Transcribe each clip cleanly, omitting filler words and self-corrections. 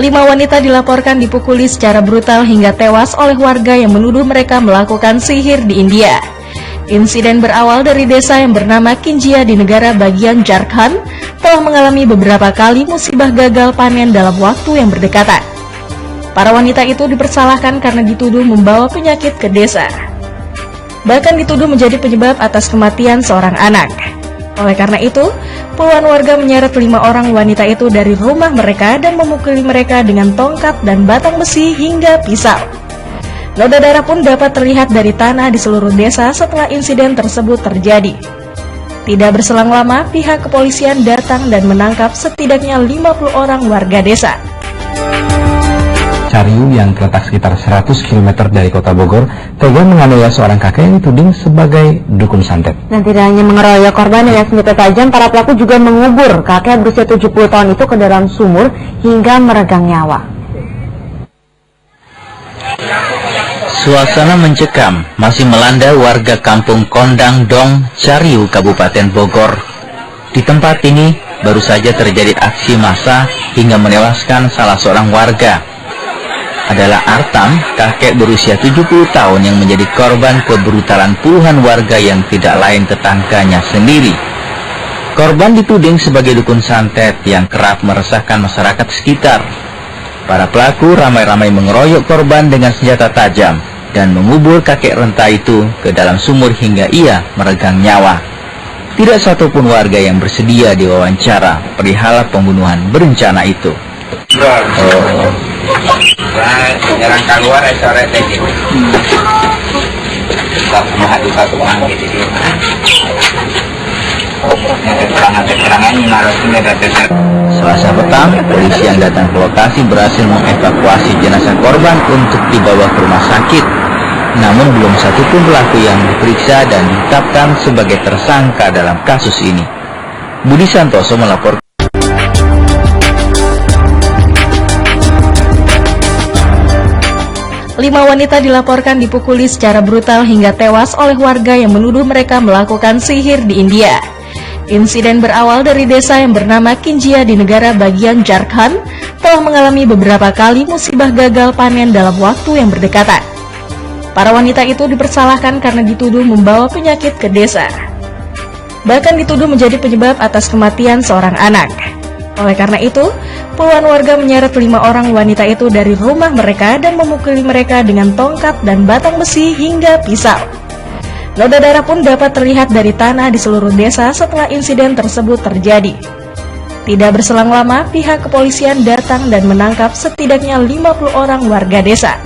5 wanita dilaporkan dipukuli secara brutal hingga tewas oleh warga yang menuduh mereka melakukan sihir di India. Insiden berawal dari desa yang bernama Kinjia di negara bagian Jharkhand telah mengalami beberapa kali musibah gagal panen dalam waktu yang berdekatan. Para wanita itu dipersalahkan karena dituduh membawa penyakit ke desa. Bahkan dituduh menjadi penyebab atas kematian seorang anak. Oleh karena itu, puluhan warga menyeret 5 orang wanita itu dari rumah mereka dan memukuli mereka dengan tongkat dan batang besi hingga pisau. Noda darah pun dapat terlihat dari tanah di seluruh desa setelah insiden tersebut terjadi. Tidak berselang lama, pihak kepolisian datang dan menangkap setidaknya 50 orang warga desa. Cariu yang terletak sekitar 100 km dari kota Bogor tega menganiaya seorang kakek yang dituding sebagai dukun santet. Dan tidak hanya mengeroyok korban dengan senjata tajam, para pelaku juga mengubur kakek berusia 70 tahun itu ke dalam sumur hingga meregang nyawa. Suasana mencekam masih melanda warga kampung Kondang Dong, Cariu, Kabupaten Bogor. Di tempat ini baru saja terjadi aksi massa hingga menewaskan salah seorang warga. Adalah Artam, kakek berusia 70 tahun yang menjadi korban kebrutalan puluhan warga yang tidak lain tetangganya sendiri. Korban dituding sebagai dukun santet yang kerap meresahkan masyarakat sekitar. Para pelaku ramai-ramai mengeroyok korban dengan senjata tajam dan mengubur kakek renta itu ke dalam sumur hingga ia meregang nyawa. Tidak satupun warga yang bersedia diwawancara perihal pembunuhan berencana itu. Jarang keluar sore gitu. Satu orang gitu. Selasa petang, polisi yang datang ke lokasi berhasil mengevakuasi jenazah korban untuk dibawa ke rumah sakit. Namun belum satupun pelaku yang diperiksa dan ditetapkan sebagai tersangka dalam kasus ini. Budi Santoso melaporkan. 5 wanita dilaporkan dipukuli secara brutal hingga tewas oleh warga yang menuduh mereka melakukan sihir di India. Insiden berawal dari desa yang bernama Kinjia di negara bagian Jharkhand telah mengalami beberapa kali musibah gagal panen dalam waktu yang berdekatan. Para wanita itu dipersalahkan karena dituduh membawa penyakit ke desa. Bahkan dituduh menjadi penyebab atas kematian seorang anak. Oleh karena itu, puluhan warga menyeret 5 orang wanita itu dari rumah mereka dan memukuli mereka dengan tongkat dan batang besi hingga pisau. Noda darah pun dapat terlihat dari tanah di seluruh desa setelah insiden tersebut terjadi. Tidak berselang lama, pihak kepolisian datang dan menangkap setidaknya 50 orang warga desa.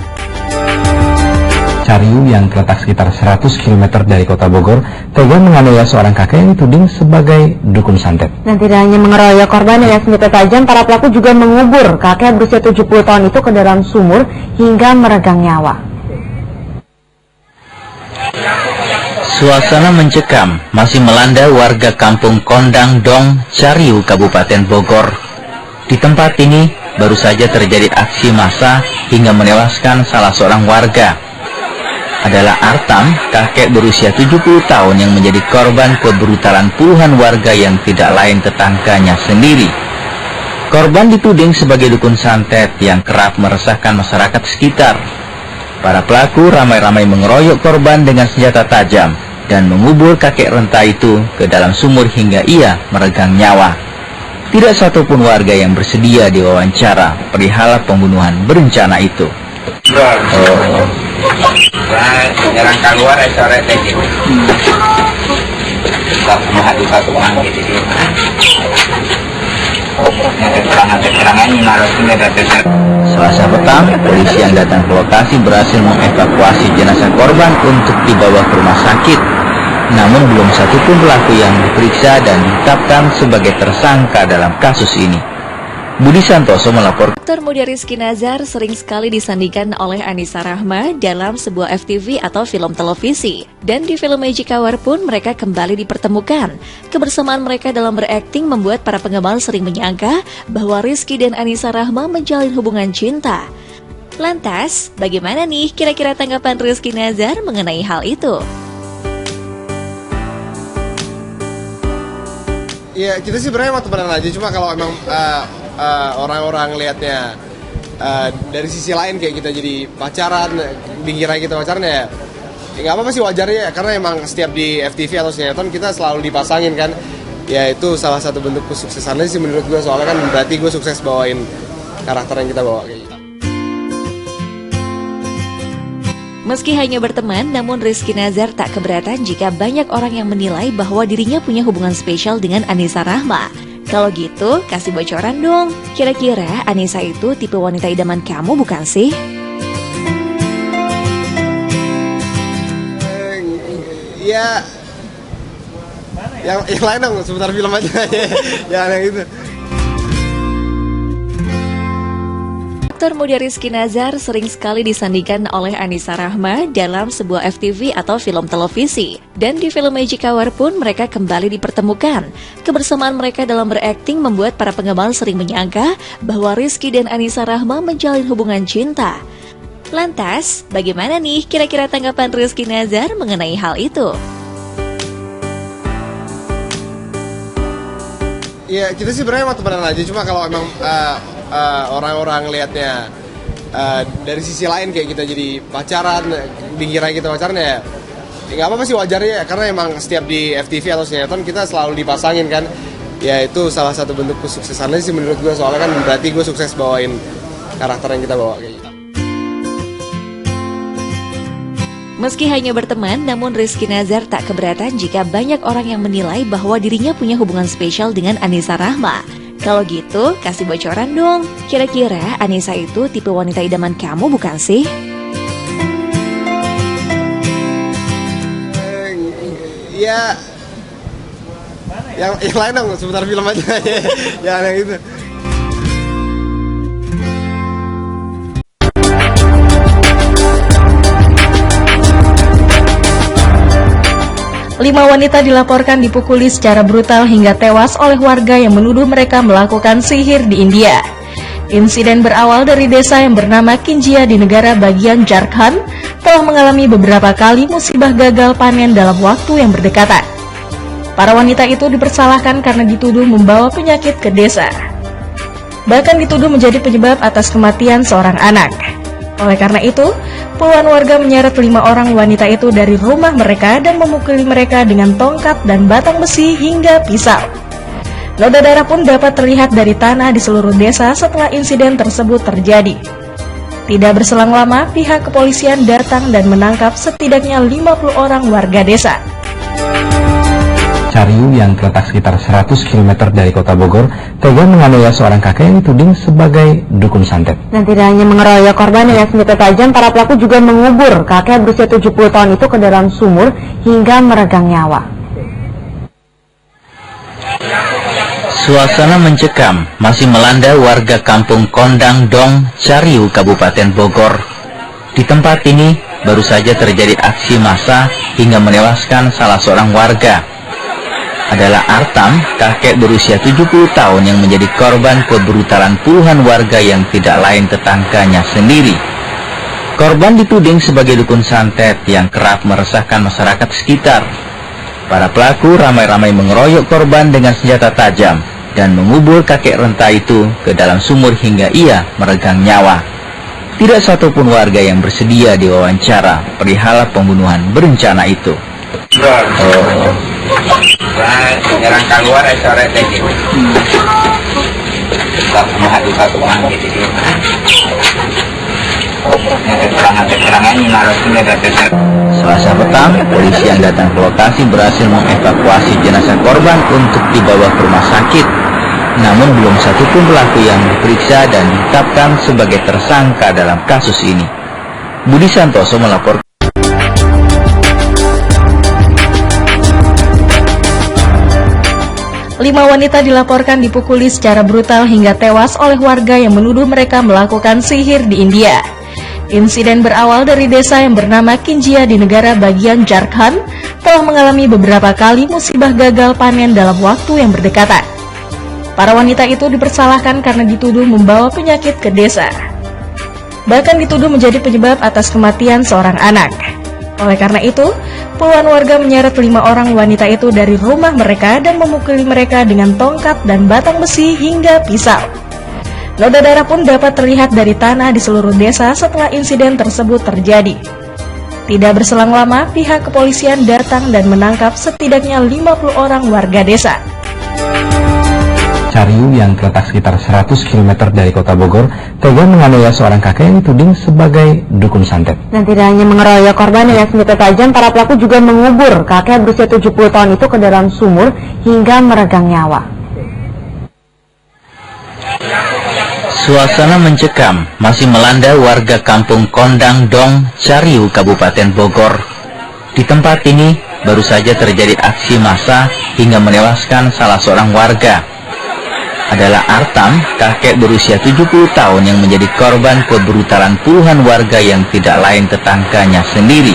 Cariu yang terletak sekitar 100 km dari kota Bogor tega menganiaya seorang kakek yang dituding sebagai dukun santet. Dan tidak hanya mengeroyok korban dengan senjata tajam, para pelaku juga mengubur kakek berusia 70 tahun itu ke dalam sumur hingga meregang nyawa. Suasana mencekam masih melanda warga kampung Kondang Dong, Cariu, Kabupaten Bogor. Di tempat ini baru saja terjadi aksi massa hingga menewaskan salah seorang warga. Adalah Artam, kakek berusia 70 tahun yang menjadi korban kebrutalan puluhan warga yang tidak lain tetangganya sendiri. Korban dituding sebagai dukun santet yang kerap meresahkan masyarakat sekitar. Para pelaku ramai-ramai mengeroyok korban dengan senjata tajam dan mengubur kakek renta itu ke dalam sumur hingga ia meregang nyawa. Tidak satupun warga yang bersedia diwawancara perihal pembunuhan berencana itu. Jarang keluar sore gitu. Satu orang gitu. Selasa petang, polisi yang datang ke lokasi berhasil mengevakuasi jenazah korban untuk dibawa ke rumah sakit. Namun belum satupun pelaku yang diperiksa dan ditetapkan sebagai tersangka dalam kasus ini. Budi Santoso melaporkan. Aktor muda Rizky Nazar sering sekali disandingkan oleh Anissa Rahma dalam sebuah FTV atau film televisi. Dan di film Magic Hour pun mereka kembali dipertemukan. Kebersamaan mereka dalam berakting membuat para penggemar sering menyangka bahwa Rizky dan Anissa Rahma menjalin hubungan cinta. Lantas, bagaimana nih kira-kira tanggapan Rizky Nazar mengenai hal itu? Ya kita sih sebenarnya emang temenan aja, cuma kalau emang orang-orang lihatnya dari sisi lain kayak kita jadi pacaran, dikira kita pacaran ya nggak apa-apa sih, wajarnya ya, karena emang setiap di FTV atau sinetron kita selalu dipasangin kan, ya itu salah satu bentuk kesuksesannya sih menurut gue, soalnya kan berarti gue sukses bawain karakter yang kita bawa kayak gitu. Meski hanya berteman, namun Rizky Nazar tak keberatan jika banyak orang yang menilai bahwa dirinya punya hubungan spesial dengan Anissa Rahma. Kalau gitu, kasih bocoran dong. Kira-kira Anissa itu tipe wanita idaman kamu bukan sih? Ya, yang lain dong, sebentar film aja. Yang itu. Aktor muda Rizky Nazar sering sekali disandingkan oleh Anissa Rahma dalam sebuah FTV atau film televisi. Dan di film Magic Hour pun mereka kembali dipertemukan. Kebersamaan mereka dalam berakting membuat para penggemar sering menyangka bahwa Rizky dan Anissa Rahma menjalin hubungan cinta. Lantas, bagaimana nih kira-kira tanggapan Rizky Nazar mengenai hal itu? Ya, kita sih sebenarnya emang temenan aja, cuma kalau emang orang-orang lihatnya dari sisi lain kayak kita jadi pacaran, dikira kita pacaran ya nggak apa-apa sih, wajarnya ya, karena emang setiap di FTV atau sinetron kita selalu dipasangin kan, ya itu salah satu bentuk kesuksesannya sih menurut gue, soalnya kan berarti gue sukses bawain karakter yang kita bawa kayak gitu. Meski hanya berteman, namun Rizky Nazar tak keberatan jika banyak orang yang menilai bahwa dirinya punya hubungan spesial dengan Anissa Rahma. Kalau gitu, kasih bocoran dong. Kira-kira Anissa itu tipe wanita idaman kamu bukan sih? Ya, yang lain dong, sebentar film aja. Yang itu. 5 wanita dilaporkan dipukuli secara brutal hingga tewas oleh warga yang menuduh mereka melakukan sihir di India. Insiden berawal dari desa yang bernama Kinjia di negara bagian Jharkhand telah mengalami beberapa kali musibah gagal panen dalam waktu yang berdekatan. Para wanita itu dipersalahkan karena dituduh membawa penyakit ke desa. Bahkan dituduh menjadi penyebab atas kematian seorang anak. Oleh karena itu, puluhan warga menyeret 5 orang wanita itu dari rumah mereka dan memukuli mereka dengan tongkat dan batang besi hingga pisau. Noda darah pun dapat terlihat dari tanah di seluruh desa setelah insiden tersebut terjadi. Tidak berselang lama, pihak kepolisian datang dan menangkap setidaknya 50 orang warga desa. Cariu yang terletak sekitar 100 km dari kota Bogor tega menganiaya seorang kakek yang dituding sebagai dukun santet. Dan tidak hanya mengeroyok korban dengan senjata tajam, para pelaku juga mengubur kakek berusia 70 tahun itu ke dalam sumur hingga meregang nyawa. Suasana mencekam masih melanda warga kampung Kondang Dong, Cariu, Kabupaten Bogor. Di tempat ini baru saja terjadi aksi massa hingga menewaskan salah seorang warga. Adalah Artam, kakek berusia 70 tahun yang menjadi korban kebrutalan puluhan warga yang tidak lain tetangganya sendiri. Korban dituding sebagai dukun santet yang kerap meresahkan masyarakat sekitar. Para pelaku ramai-ramai mengeroyok korban dengan senjata tajam dan mengubur kakek renta itu ke dalam sumur hingga ia meregang nyawa. Tidak satupun warga yang bersedia diwawancara perihal pembunuhan berencana itu. Nyerang keluar sore teh gitu. Satu orang gitu. Selasa petang, polisi yang datang ke lokasi berhasil mengevakuasi jenazah korban untuk dibawa ke rumah sakit. Namun belum satupun pelaku yang diperiksa dan ditetapkan sebagai tersangka dalam kasus ini. Budi Santoso melaporkan. 5 wanita dilaporkan dipukuli secara brutal hingga tewas oleh warga yang menuduh mereka melakukan sihir di India. Insiden berawal dari desa yang bernama Kinjia di negara bagian Jharkhand telah mengalami beberapa kali musibah gagal panen dalam waktu yang berdekatan. Para wanita itu dipersalahkan karena dituduh membawa penyakit ke desa. Bahkan dituduh menjadi penyebab atas kematian seorang anak. Oleh karena itu, puluhan warga menyeret 5 orang wanita itu dari rumah mereka dan memukuli mereka dengan tongkat dan batang besi hingga pisau. Noda darah pun dapat terlihat dari tanah di seluruh desa setelah insiden tersebut terjadi. Tidak berselang lama, pihak kepolisian datang dan menangkap setidaknya 50 orang warga desa. Cariu yang terletak sekitar 100 km dari kota Bogor tega menganiaya seorang kakek yang dituding sebagai dukun santet. Dan tidak hanya mengeroyok korban dengan senjata tajam, para pelaku juga mengubur kakek berusia 70 tahun itu ke dalam sumur hingga meregang nyawa. Suasana mencekam masih melanda warga kampung Kondang Dong, Cariu, Kabupaten Bogor. Di tempat ini baru saja terjadi aksi massa hingga menewaskan salah seorang warga. Adalah Artam, kakek berusia 70 tahun yang menjadi korban kebrutalan puluhan warga yang tidak lain tetangganya sendiri.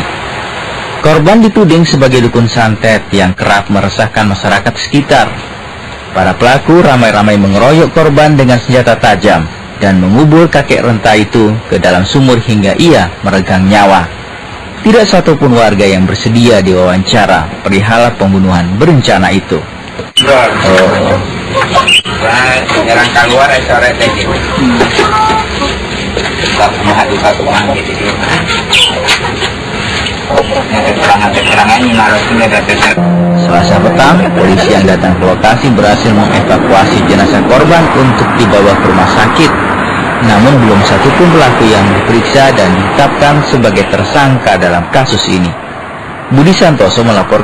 Korban dituding sebagai dukun santet yang kerap meresahkan masyarakat sekitar. Para pelaku ramai-ramai mengeroyok korban dengan senjata tajam dan mengubur kakek renta itu ke dalam sumur hingga ia meregang nyawa. Tidak satupun warga yang bersedia diwawancara perihal pembunuhan berencana itu. Menyerang keluar sore teh gitu. Satu orang gitu. Selasa petang, polisi yang datang ke lokasi berhasil mengevakuasi jenazah korban untuk dibawa ke rumah sakit. Namun belum satupun pelaku yang diperiksa dan ditetapkan sebagai tersangka dalam kasus ini. Budi Santoso melaporkan.